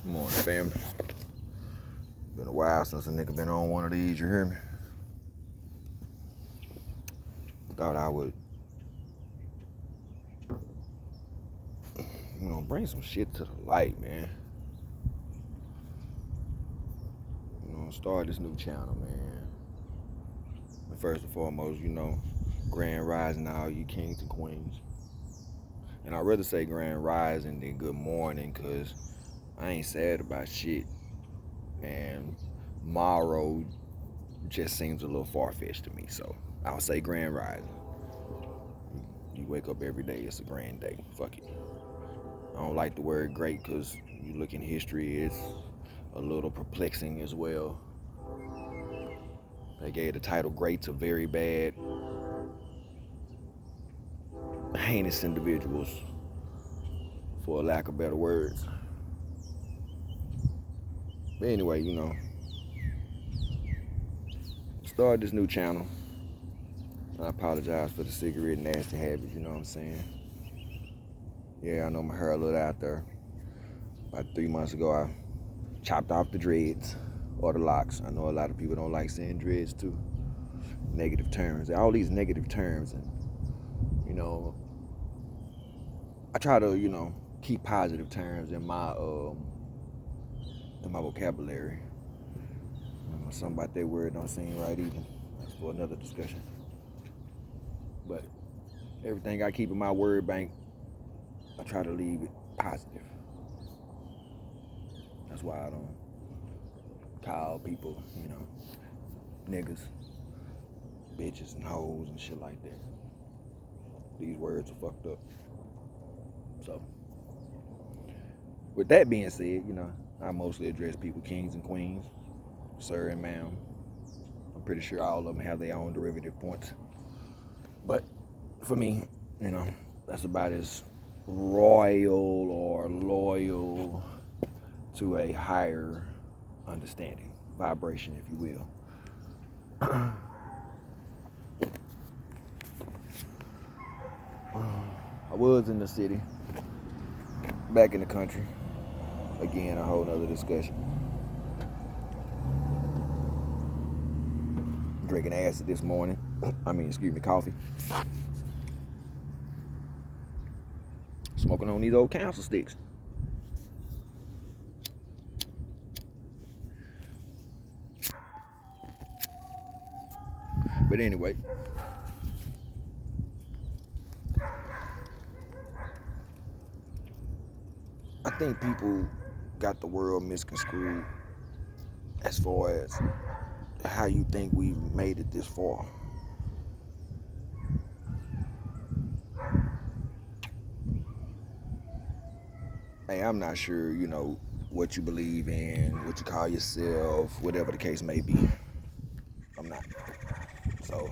Morning, family. Been a while since a nigga been on one of these, you hear me? Thought I would, bring some shit to the light, man. Start this new channel, man. And first and foremost, Grand Rising to all you kings and queens. And I'd rather say Grand Rising than good morning, cause I ain't sad about shit. And tomorrow just seems a little far-fetched to me, so I'll say Grand Rising. You wake up every day, it's a grand day. Fuck it. I don't like the word great because you look in history, it's a little perplexing as well. They gave the title great to very bad, heinous individuals, for a lack of better words. But anyway, start this new channel. I apologize for the cigarette nasty habits, you know what I'm saying? Yeah, I know my hair a little out there. About 3 months ago, I chopped off the dreads or the locks. I know a lot of people don't like saying dreads too. Negative terms, all these negative terms, and I try to keep positive terms in my vocabulary. Something about that word don't seem right either. That's for another discussion. But everything I keep in my word bank, I try to leave it positive. That's why I don't call people, niggas, bitches, and hoes and shit like that. These words are fucked up. So, with that being said, I mostly address people kings and queens, sir and ma'am. I'm pretty sure all of them have their own derivative points. But for me, that's about as royal or loyal to a higher understanding, vibration, if you will. I was in the city, back in the country. Again, a whole nother discussion. Drinking acid this morning. Coffee. Smoking on these old council sticks. But anyway, I think people got the world misconstrued as far as how you think we've made it this far. Hey, I'm not sure, what you believe in, what you call yourself, whatever the case may be. I'm not. So,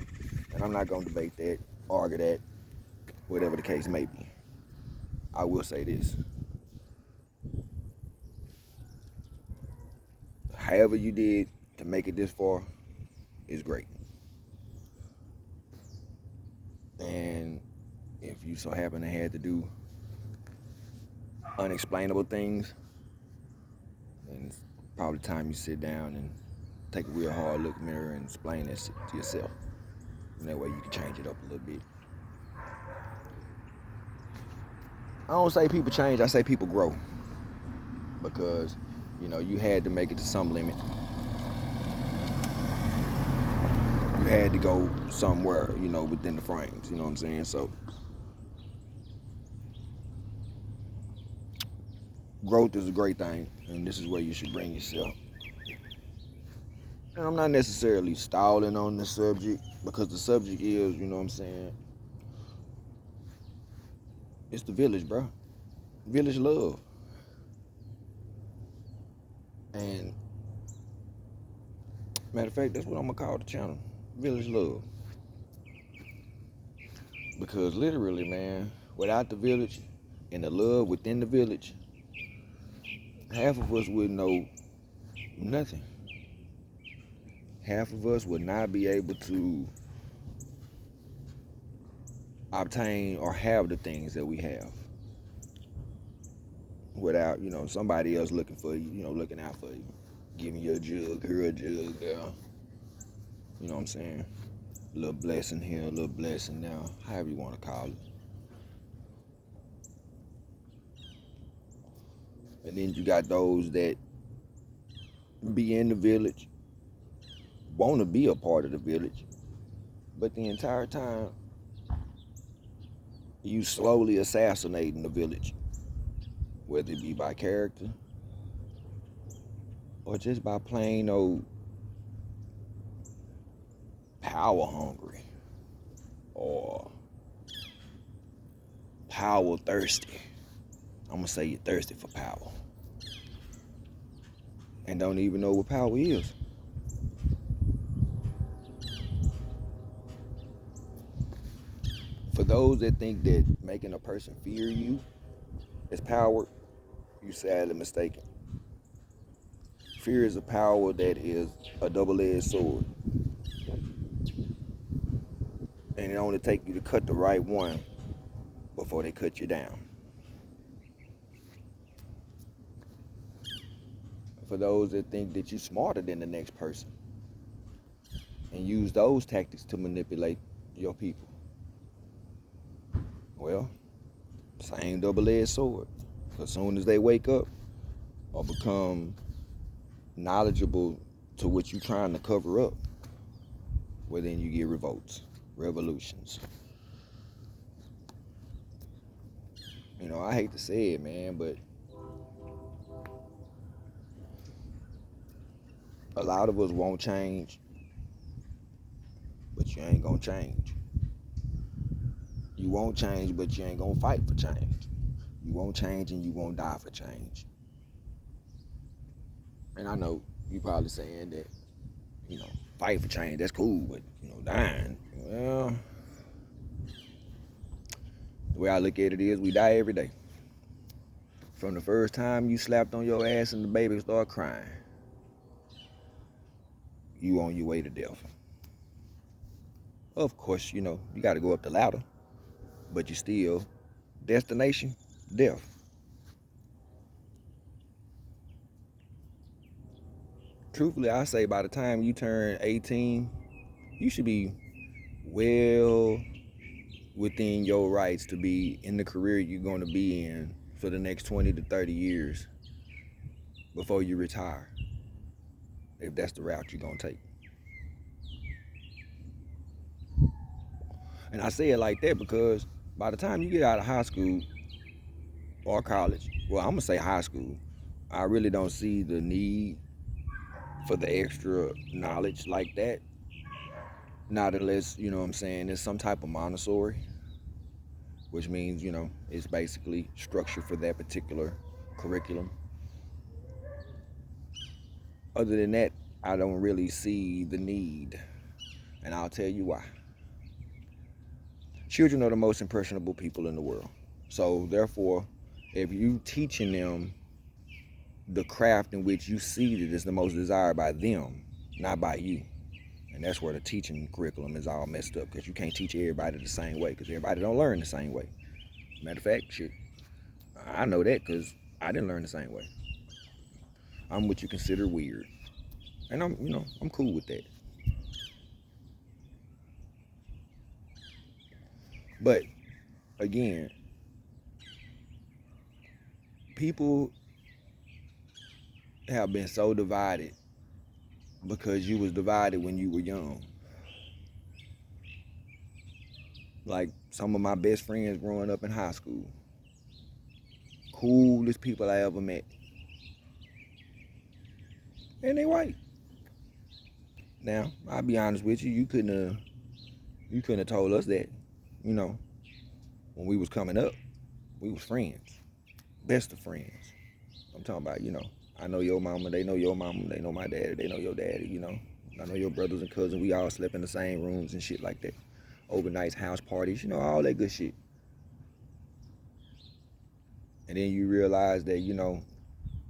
and I'm not going to debate that, argue that, whatever the case may be. I will say this. However you did to make it this far is great. And if you so happen to have to do unexplainable things, then it's probably time you sit down and take a real hard look in the mirror and explain this to yourself. And that way you can change it up a little bit. I don't say people change, I say people grow. Because, you had to make it to some limit. You had to go somewhere, within the frames, you know what I'm saying? So, growth is a great thing, and this is where you should bring yourself. And I'm not necessarily stalling on the subject, because the subject is, it's the village, bro. Village love. And matter of fact, that's what I'm gonna call the channel. Village love. Because literally, man, without the village and the love within the village, half of us would know nothing. Half of us would not be able to obtain or have the things that we have. without, somebody else looking for you, looking out for you. Giving you a jug, here a jug there. You know what I'm saying? A little blessing here, a little blessing there, however you want to call it. And then you got those that be in the village, want to be a part of the village, but the entire time you slowly assassinating the village, whether it be by character or just by plain old power hungry or power thirsty. I'm gonna say you're thirsty for power and don't even know what power is. For those that think that making a person fear you is power, you're sadly mistaken. Fear is a power that is a double-edged sword. And it only takes you to cut the right one before they cut you down. For those that think that you're smarter than the next person and use those tactics to manipulate your people, well, same double-edged sword. As soon as they wake up or become knowledgeable to what you're trying to cover up, well, then you get revolts, revolutions. I hate to say it, man, but a lot of us won't change, but you ain't gonna change. You won't change, but you ain't gonna fight for change. You won't change and you won't die for change. And I know you probably saying that, fight for change, that's cool, but, dying, well, the way I look at it is we die every day. From the first time you slapped on your ass and the baby started crying, you on your way to death. Of course, you got to go up the ladder, but you still, destination, death. Truthfully, I say by the time you turn 18, you should be well within your rights to be in the career you're going to be in for the next 20 to 30 years before you retire, if that's the route you're going to take. And I say it like that because by the time you get out of high school or college, well, I'm going to say high school, I really don't see the need for the extra knowledge like that. Not unless, it's some type of Montessori, which means, it's basically structured for that particular curriculum. Other than that, I don't really see the need, and I'll tell you why. Children are the most impressionable people in the world. So therefore, if you teaching them the craft in which you see that is the most desired by them, not by you. And that's where the teaching curriculum is all messed up, because you can't teach everybody the same way, because everybody don't learn the same way. Matter of fact, shit, I know that because I didn't learn the same way. I'm what you consider weird. And I'm cool with that. But again, people have been so divided because you was divided when you were young. Like some of my best friends growing up in high school, coolest people I ever met, and they white. Now, I'll be honest with you, you couldn't have told us that, when we was coming up, we was friends, best of friends. I'm talking about, I know your mama, they know your mama, they know my daddy, they know your daddy, I know your brothers and cousins, we all slept in the same rooms and shit like that. Overnights, house parties, all that good shit. And then you realize that,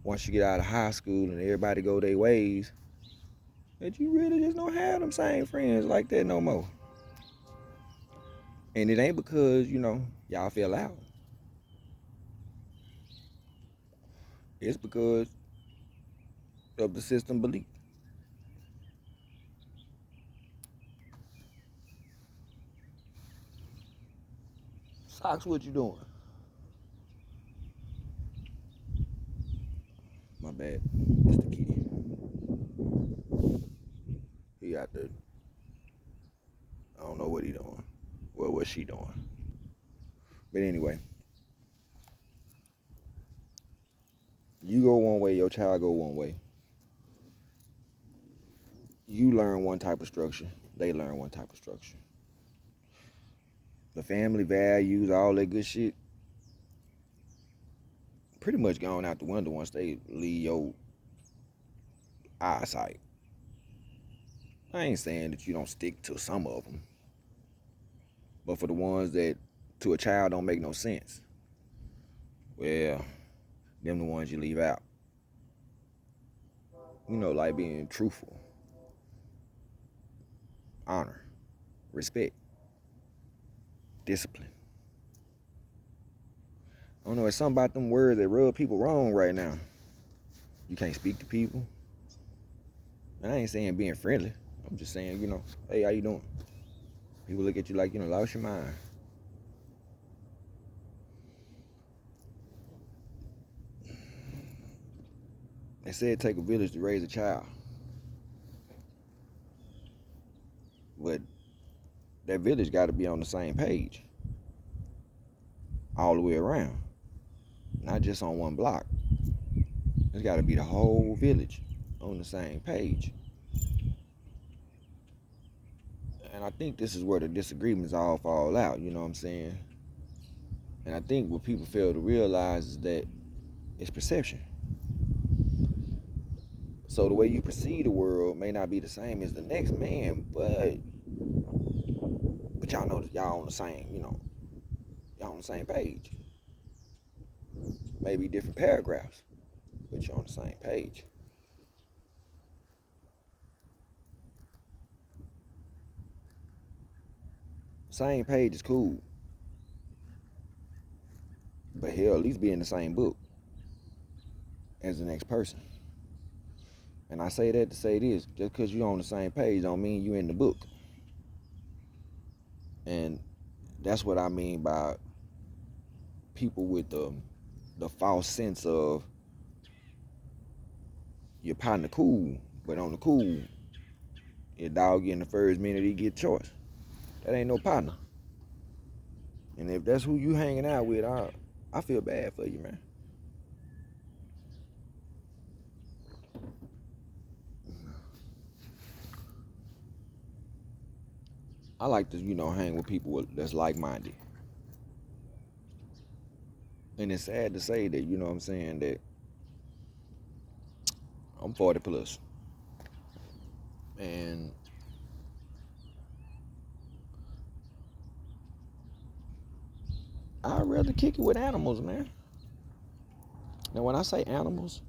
once you get out of high school and everybody go their ways, that you really just don't have them same friends like that no more. And it ain't because, y'all fell out. It's because of the system belief. Socks, what you doing? My bad, Mr. Kitty. He out there. I don't know what he doing. Well, what she doing. But anyway, you go one way, your child go one way. You learn one type of structure, they learn one type of structure. The family values, all that good shit, pretty much gone out the window once they leave your eyesight. I ain't saying that you don't stick to some of them, but for the ones that to a child don't make no sense, well, them the ones you leave out. You know, like being truthful, honor, respect, discipline. I don't know, it's something about them words that rub people wrong right now. You can't speak to people. And I ain't saying being friendly. I'm just saying, hey, how you doing? People look at you like, lost your mind. They said it take a village to raise a child. But that village got to be on the same page all the way around, not just on one block. It's got to be the whole village on the same page. And I think this is where the disagreements all fall out, you know what I'm saying? And I think what people fail to realize is that it's perception. So the way you perceive the world may not be the same as the next man, but y'all know that y'all on the same, y'all on the same page. Maybe different paragraphs, but you're on the same page. Same page is cool, but hell, at least be in the same book as the next person. And I say that to say this: just because you're on the same page don't mean you're in the book. And that's what I mean by people with the false sense of your partner cool, but on the cool, your dog in the first minute he get choice. That ain't no partner. And if that's who you hanging out with, I feel bad for you, man. I like to, hang with people that's like-minded. And it's sad to say that, you know what I'm saying, that I'm 40 plus. And I'd rather kick it with animals, man. Now, when I say animals,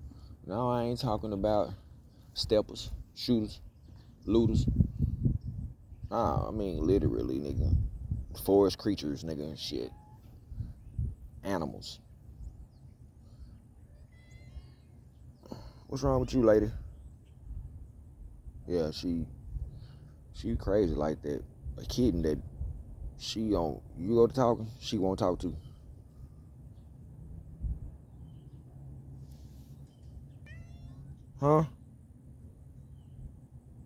no, I ain't talking about steppers, shooters, looters. Nah, I mean literally, nigga. Forest creatures, nigga, shit. Animals. What's wrong with you, lady? Yeah, she crazy like that. A kitten that you go to talking, she won't talk to. Huh?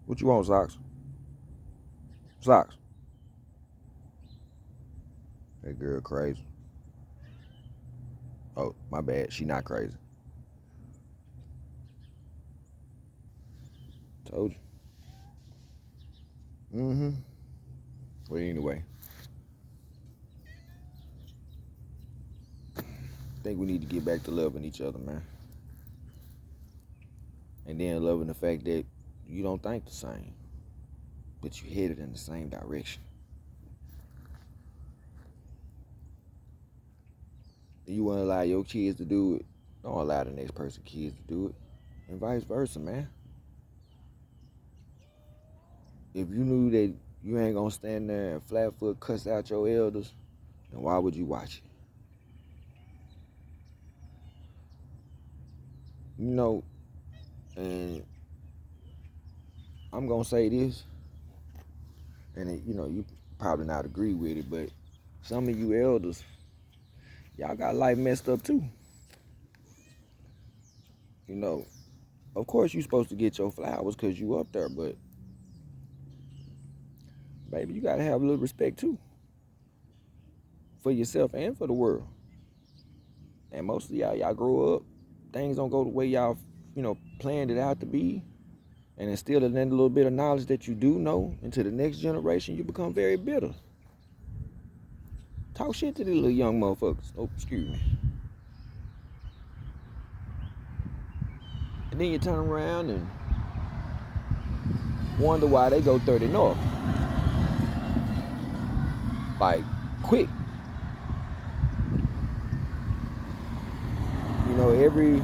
What you want, Socks? Socks. That girl crazy. Oh, my bad. She not crazy. Told you. Mm-hmm. Well, anyway. I think we need to get back to loving each other, man. And then loving the fact that you don't think the same, but you headed in the same direction. You want to allow your kids to do it, don't allow the next person's kids to do it, and vice versa, man. If you knew that you ain't gonna stand there and flat foot cuss out your elders, then why would you watch it? You know, and I'm gonna say this, and you probably not agree with it, but some of you elders, y'all got life messed up too. You know, of course you supposed to get your flowers because you up there, but baby, you gotta have a little respect too for yourself and for the world. And most of y'all grow up, things don't go the way y'all, planned it out to be. And instilling that little bit of knowledge that you do know into the next generation, you become very bitter. Talk shit to these little young motherfuckers. Oh, excuse me. And then you turn around and wonder why they go 30 north. Like, quick. You know, every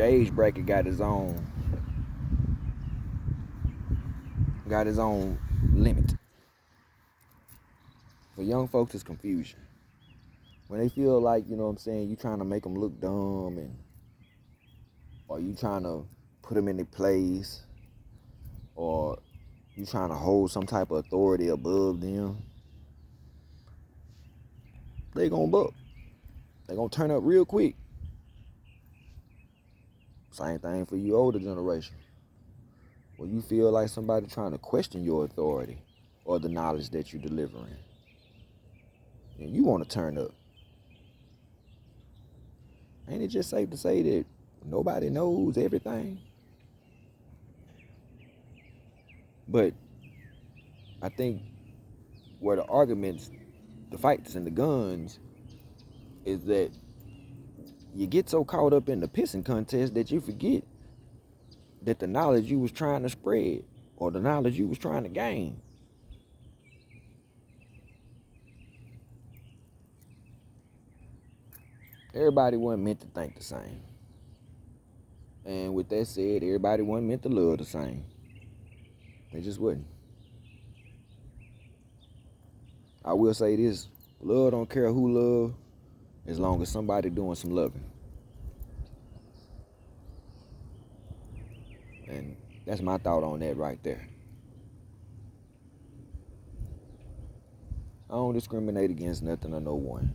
age bracket got its own limit. For young folks, it's confusion. When they feel like, you trying to make them look dumb, or you trying to put them in their place, or you trying to hold some type of authority above them, they gonna buck. They gonna turn up real quick. Same thing for you older generation. When you feel like somebody trying to question your authority or the knowledge that you're delivering, and you want to turn up. Ain't it just safe to say that nobody knows everything? But I think where the arguments, the fights and the guns is that you get so caught up in the pissing contest that you forget that the knowledge you was trying to spread or the knowledge you was trying to gain, everybody wasn't meant to think the same. And with that said, everybody wasn't meant to love the same. They just wouldn't. I will say this, love don't care who love as long as somebody doing some loving. And that's my thought on that right there. I don't discriminate against nothing or no one.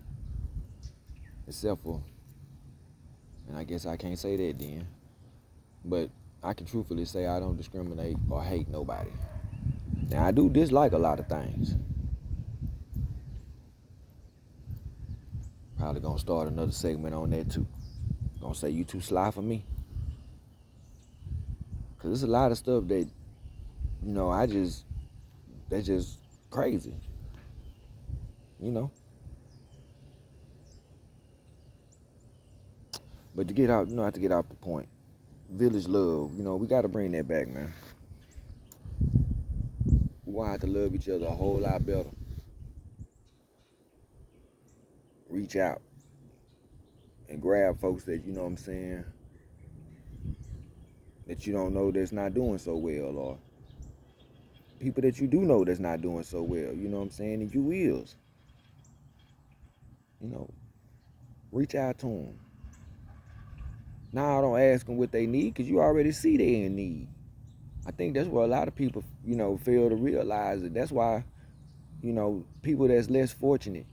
Except for, and I guess I can't say that then, but I can truthfully say I don't discriminate or hate nobody. Now, I do dislike a lot of things. Probably gonna start another segment on that too. Gonna say you too sly for me. Cause there's a lot of stuff that, that's just crazy. But to get out, I have to get off the point. Village love, we gotta bring that back, man. We gonna have to love each other a whole lot better. Reach out and grab folks that, that you don't know that's not doing so well, or people that you do know that's not doing so well, and you is. Reach out to them. Now, don't ask them what they need because you already see they in need. I think that's where a lot of people, fail to realize it. That's why, people that's less fortunate,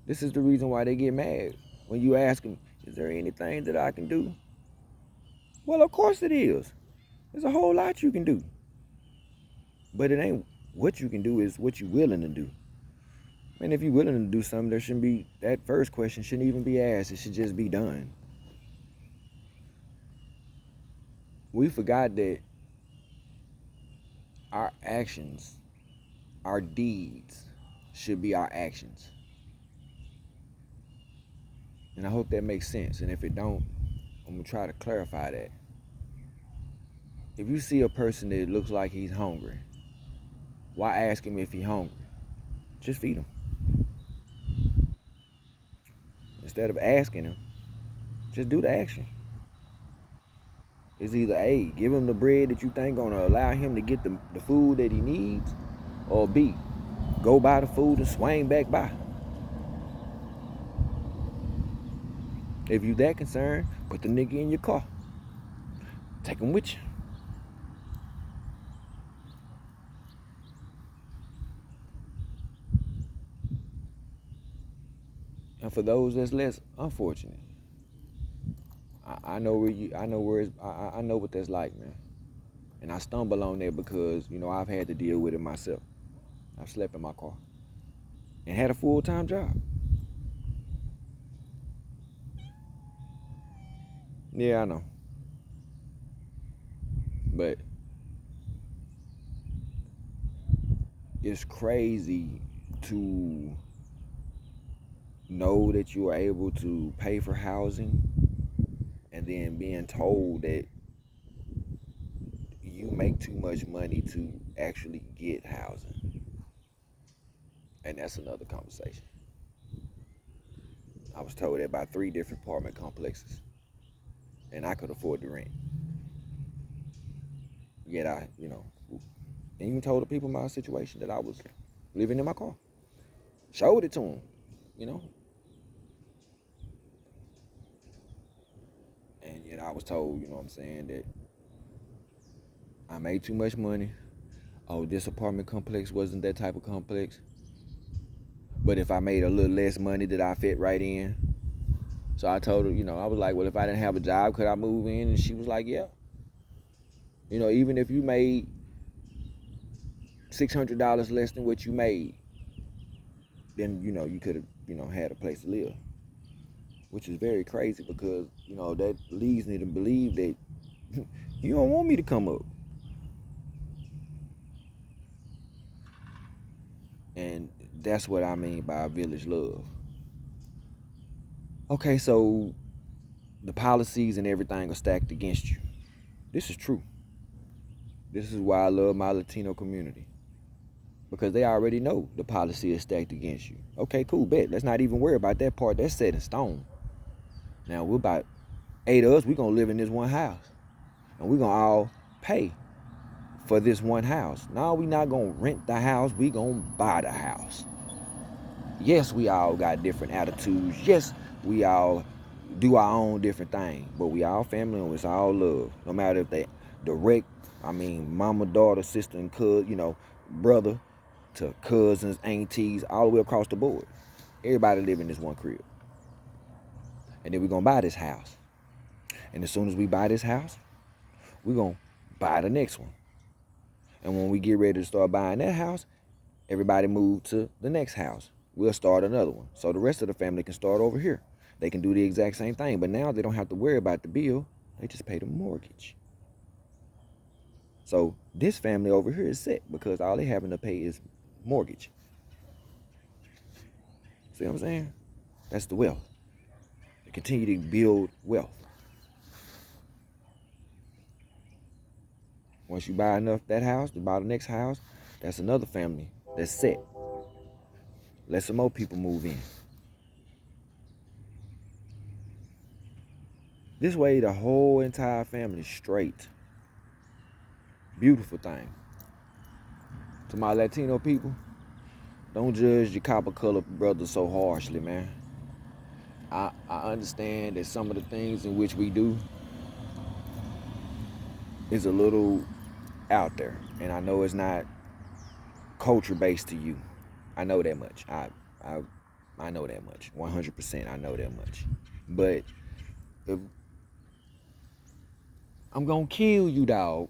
this is the reason why they get mad. When you ask them, is there anything that I can do? Well, of course it is. There's a whole lot you can do. But it ain't what you can do, is what you're willing to do. And if you're willing to do something, there shouldn't be, that first question shouldn't even be asked. It should just be done. We forgot that our actions, our deeds, should be our actions. And I hope that makes sense. And if it don't, I'm going to try to clarify that. If you see a person that looks like he's hungry, why ask him if he's hungry? Just feed him. Instead of asking him, just do the action. It's either A, give him the bread that you think gonna allow him to get the food that he needs, or B, go buy the food and swing back by. If you that concerned, Put the nigga in your car. Take him with you. And for those that's less unfortunate, I know where you. I know where it's. I know what that's like, man. And I stumble on that because I've had to deal with it myself. I've slept in my car and had a full-time job. Yeah, I know. But it's crazy to know that you are able to pay for housing and then being told that you make too much money to actually get housing. And that's another conversation. I was told that by 3 different apartment complexes, and I could afford the rent. Yet and even told the people my situation that I was living in my car. Showed it to them, you know. And yet I was told, what I'm saying, that I made too much money. Oh, this apartment complex wasn't that type of complex. But if I made a little less money, that I fit right in. So I told her, I was like, well, if I didn't have a job, could I move in? And she was like, yeah. Even if you made $600 less than what you made, then, you could have, had a place to live. Which is very crazy because, that leads me to believe that you don't want me to come up. And that's what I mean by village love. Okay, so the policies and everything are stacked against you. This is true. This is why I love my Latino community. Because they already know the policy is stacked against you. Okay, cool, bet. Let's not even worry about that part. That's set in stone. Now, we're about 8 of us. We're going to live in this one house. And we're going to all pay for this one house. Now, we're not going to rent the house. We're going to buy the house. Yes, we all got different attitudes. Yes, we all do our own different thing. But we all family and it's all love. No matter if they direct, mama, daughter, sister, and cousin, brother, to cousins, aunties, all the way across the board. Everybody live in this one crib. And then we're going to buy this house. And as soon as we buy this house, we're going to buy the next one. And when we get ready to start buying that house, everybody move to the next house. We'll start another one. So the rest of the family can start over here. They can do the exact same thing. But now they don't have to worry about the bill. They just pay the mortgage. So this family over here is set because all they having to pay is mortgage. See what I'm saying? That's the wealth. They continue to build wealth. Once you buy enough that house to buy the next house, that's another family that's set. Let some more people move in. This way the whole entire family is straight. Beautiful thing. To my Latino people, don't judge your copper colored brothers so harshly, man. I understand that some of the things in which we do is a little out there. And I know it's not culture based to you. I know that much. I know that much. 100% I know that much. But if I'm gonna kill you, dog.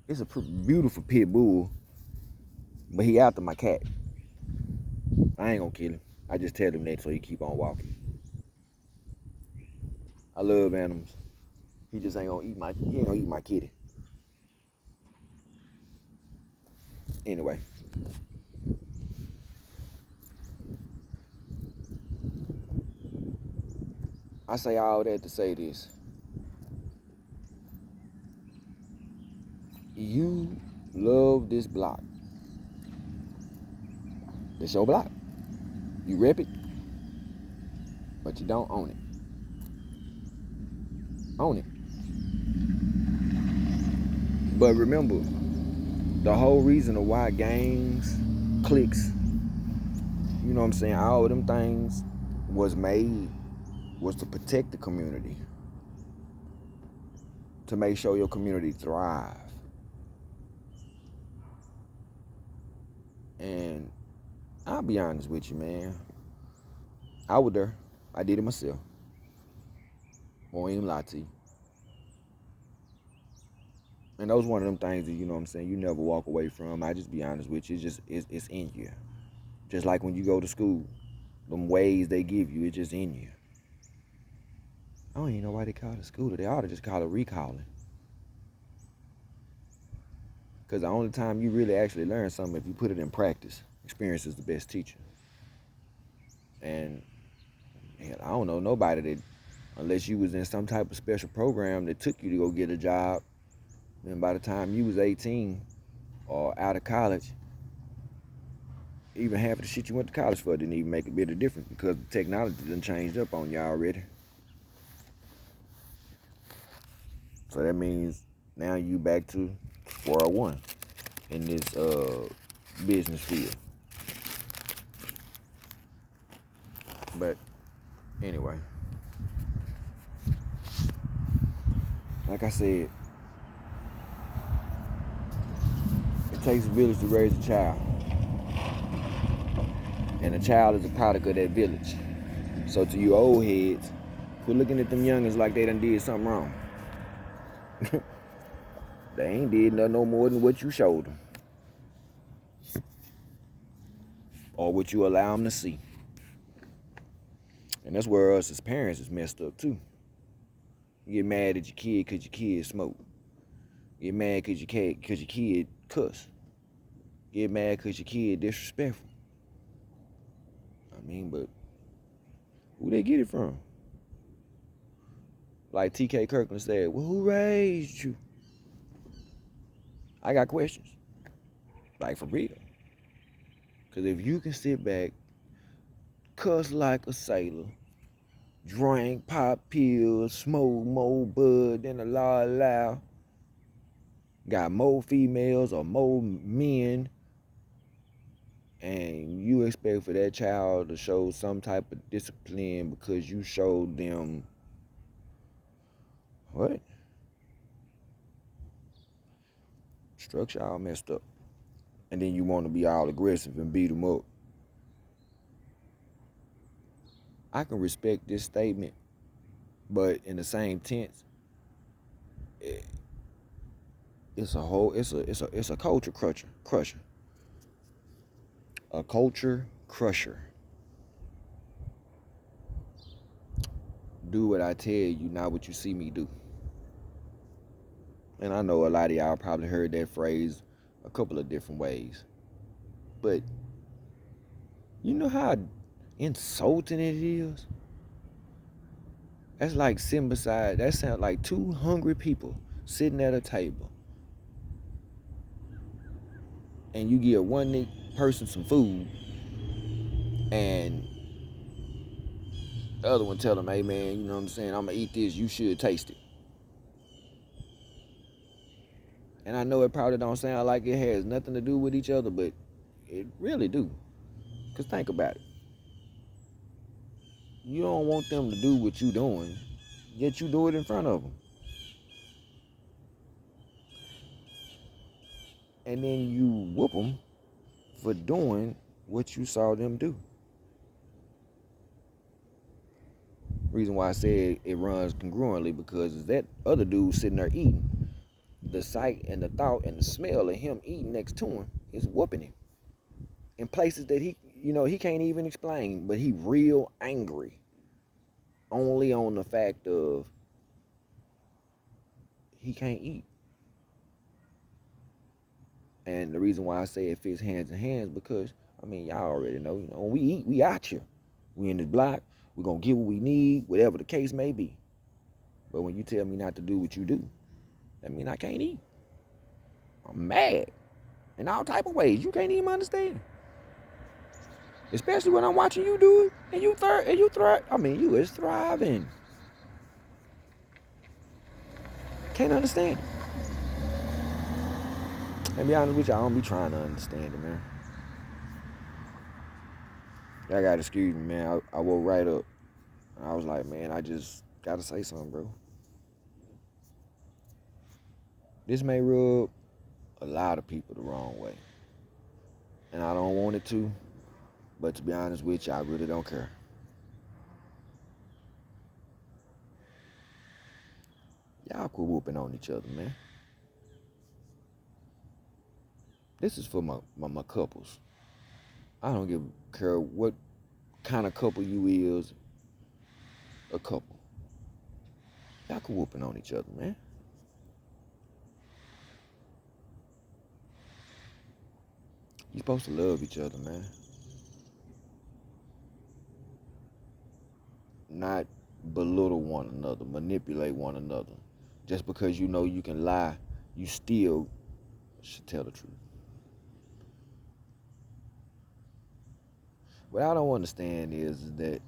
It's a beautiful pit bull, but he after my cat. I ain't gonna kill him. I just tell him that so he keep on walking. I love animals. He just ain't gonna eat my kitty. Anyway. I say all that to say this. You love this block. It's your block. You rep it, but you don't own it. Own it. But remember, the whole reason of why gangs, cliques, all of them things was made was to protect the community, to make sure your community thrive. And I'll be honest with you, man. I was there. I did it myself. Won't even lie to you. And that was one of them things that, you know what I'm saying, you never walk away from. I just be honest with you. It's in you. Just like when you go to school, them ways they give you, it's just in you. I don't even know why they call it school. They ought to just call it recalling. Because the only time you really actually learn something if you put it in practice. Experience is the best teacher. And hell, I don't know nobody that, unless you was in some type of special program that took you to go get a job, then by the time you was 18 or out of college, even half of the shit you went to college for didn't even make a bit of difference because the technology done changed up on you already. So that means now you back to square one in this business field. But anyway, like I said, it takes a village to raise a child. And a child is a product of that village. So to you old heads, quit looking at them youngins like they done did something wrong. They ain't did nothing no more than what you showed them. Or what you allow them to see. And that's where us as parents is messed up too. You get mad at your kid because your kid smoke. Get mad because your kid cuss. Get mad because your kid disrespectful. I mean, but who they get it from? Like T.K. Kirkland said, well, who raised you? I got questions. Like, for real. Because if you can sit back, cuss like a sailor, drink, pop pills, smoke more bud than a law allow, got more females or more men, and you expect for that child to show some type of discipline because you showed them what? Structure all messed up. And then you want to be all aggressive and beat them up. I can respect this statement, but in the same tense, it's a culture crusher. A culture crusher. Do what I tell you, not what you see me do. And I know a lot of y'all probably heard that phrase a couple of different ways. But you know how insulting it is? That's like sitting beside, that sounds like two hungry people sitting at a table. And you give one person some food and the other one tell them, hey man, you know what I'm saying, I'm gonna eat this, you should taste it. And I know it probably don't sound like it has nothing to do with each other, but it really do. Because think about it. You don't want them to do what you doing, yet you do it in front of them. And then you whoop them for doing what you saw them do. Reason why I said it runs congruently because that other dude sitting there eating, the sight and the thought and the smell of him eating next to him is whooping him. In places that he can't even explain, but he real angry. Only on the fact of he can't eat. And the reason why I say it fits hands in hands because, I mean, y'all already know, when we eat, we out here. We in this block, we're going to get what we need, whatever the case may be. But when you tell me not to do what you do, that means I can't eat. I'm mad in all type of ways. You can't even understand. Especially when I'm watching you do it and you thrive. I mean, you is thriving. Can't understand it. And be honest with you, I don't be trying to understand it, man. I got excuse me, man. I woke right up. And I was like, man, I just gotta say something, bro. This may rub a lot of people the wrong way. And I don't want it to, but to be honest with you, I really don't care. Y'all quit whooping on each other, man. This is for my couples. I don't care what kind of couple you is, a couple. Y'all quit whooping on each other, man. You supposed to love each other, man. Not belittle one another, manipulate one another. Just because you know you can lie, you still should tell the truth. What I don't understand is that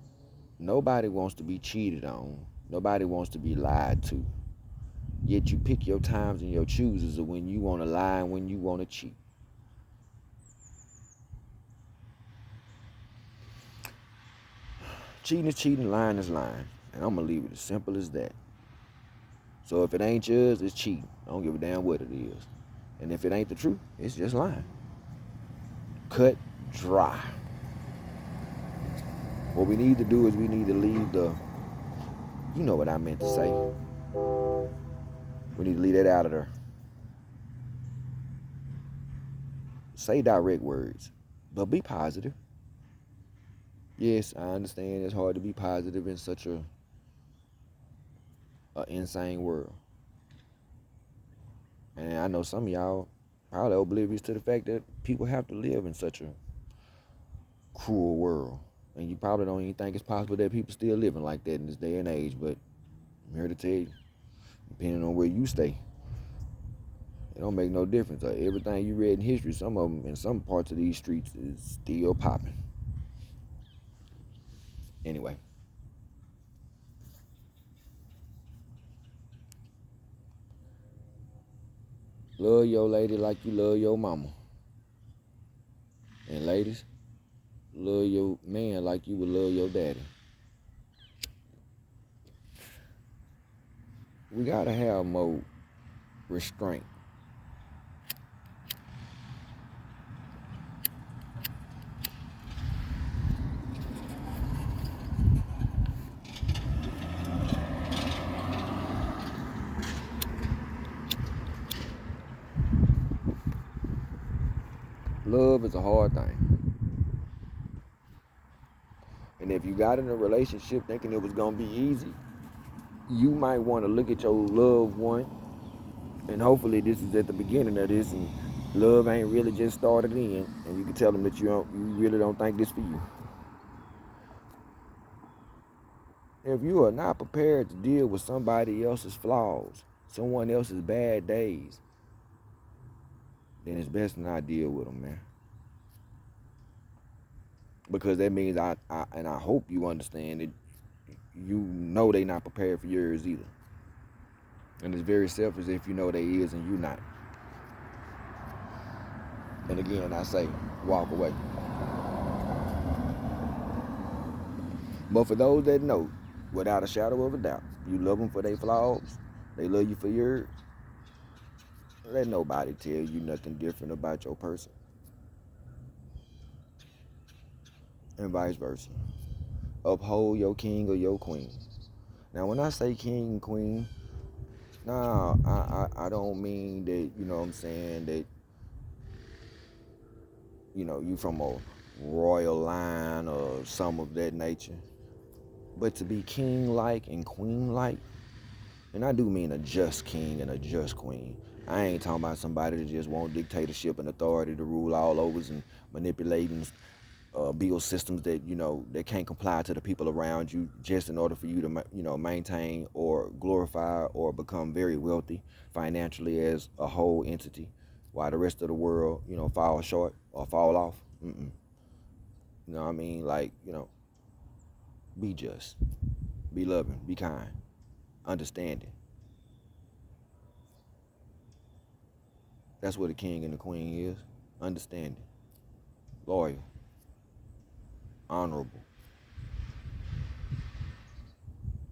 nobody wants to be cheated on. Nobody wants to be lied to. Yet you pick your times and your chooses of when you want to lie and when you want to cheat. Cheating is cheating, lying is lying. And I'm going to leave it as simple as that. So if it ain't yours, it's cheating. I don't give a damn what it is. And if it ain't the truth, it's just lying. Cut dry. What we need to do is we need to leave you know what I meant to say. We need to leave that out of there. Say direct words, but be positive. Yes, I understand it's hard to be positive in such a insane world. And I know some of y'all probably oblivious to the fact that people have to live in such a cruel world. And you probably don't even think it's possible that people still living like that in this day and age. But I'm here to tell you, depending on where you stay, it don't make no difference. Everything you read in history, some of them in some parts of these streets is still popping. Anyway, love your lady like you love your mama. And ladies, love your man like you would love your daddy. We gotta have more restraint. Love is a hard thing. And if you got in a relationship thinking it was gonna be easy, you might want to look at your loved one, and hopefully this is at the beginning of this, and love ain't really just started in, and you can tell them that you really don't think this for you. If you are not prepared to deal with somebody else's flaws, someone else's bad days, then it's best not deal with them, man. Because that means I hope you understand that you know they not prepared for yours either. And it's very selfish if you know they is and you not. And again, I say, walk away. But for those that know, without a shadow of a doubt, you love them for their flaws, they love you for yours, let nobody tell you nothing different about your person. And vice versa. Uphold your king or your queen. Now, when I say king and queen, nah, I don't mean that, you know what I'm saying, that, you know, you from a royal line or some of that nature. But to be king-like and queen-like, and I do mean a just king and a just queen. I ain't talking about somebody that just want dictatorship and authority to rule all over and manipulating build systems that, you know, that can't comply to the people around you just in order for you to, you know, maintain or glorify or become very wealthy financially as a whole entity, while the rest of the world, you know, fall short or fall off. You know what I mean? Like, you know, be just, be loving, be kind, understanding. That's what a king and a queen is. Understanding, loyal, honorable,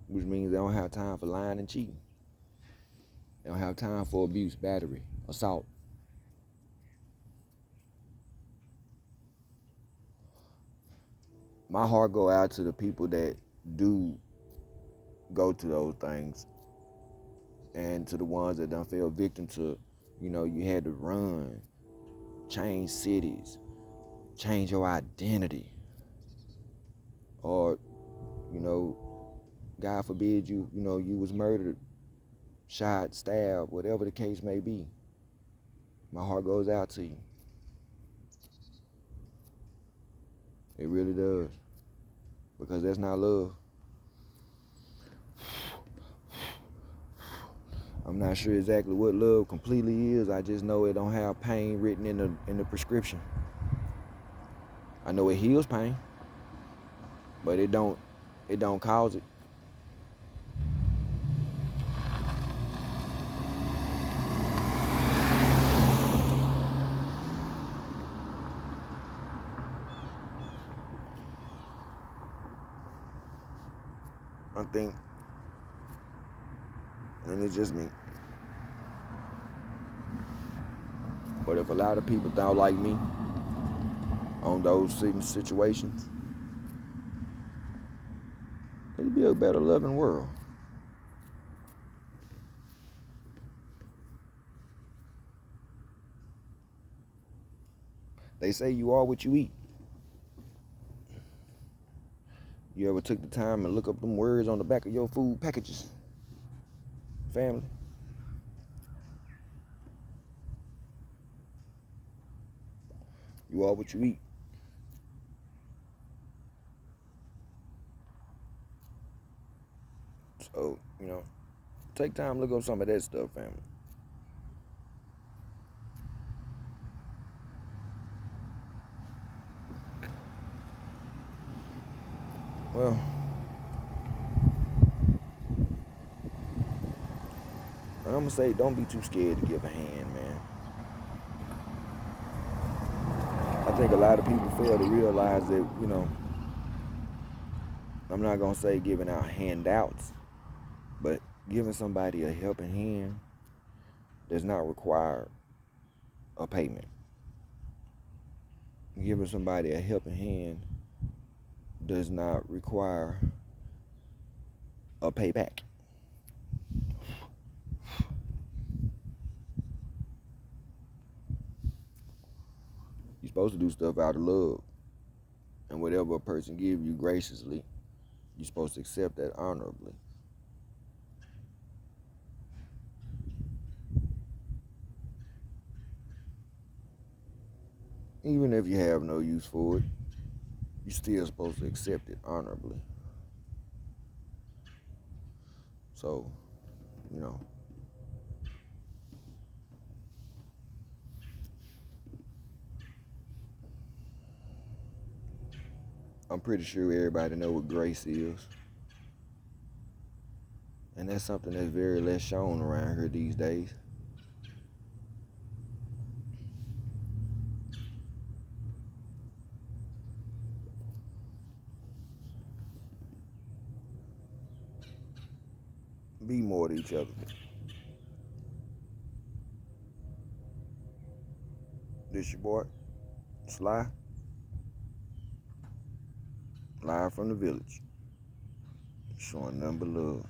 which means they don't have time for lying and cheating. They don't have time for abuse, battery, assault. My heart go out to the people that do go to those things, and to the ones that done fell victim to, you had to run, change cities, change your identity, or, God forbid you was murdered, shot, stabbed, whatever the case may be. My heart goes out to you. It really does. Because that's not love. I'm not sure exactly what love completely is. I just know it don't have pain written in the prescription. I know it heals pain, but it don't cause it. I think, and it's just me, but if a lot of people thought like me on those situations, it'd be a better loving world. They say you are what you eat. You ever took the time and look up them words on the back of your food packages? Family? You are what you eat. So, take time to look up some of that stuff, family. Well, I'm going to say don't be too scared to give a hand, man. I think a lot of people fail to realize that, I'm not going to say giving out handouts, but giving somebody a helping hand does not require a payment. Giving somebody a helping hand does not require a payback. You're supposed to do stuff out of love. And whatever a person gives you graciously, you're supposed to accept that honorably. Even if you have no use for it, you're still supposed to accept it honorably. So, I'm pretty sure everybody know what grace is. And that's something that's very less shown around here these days. Be more to each other. This your boy, Sly, live from the village, showing nothing but love.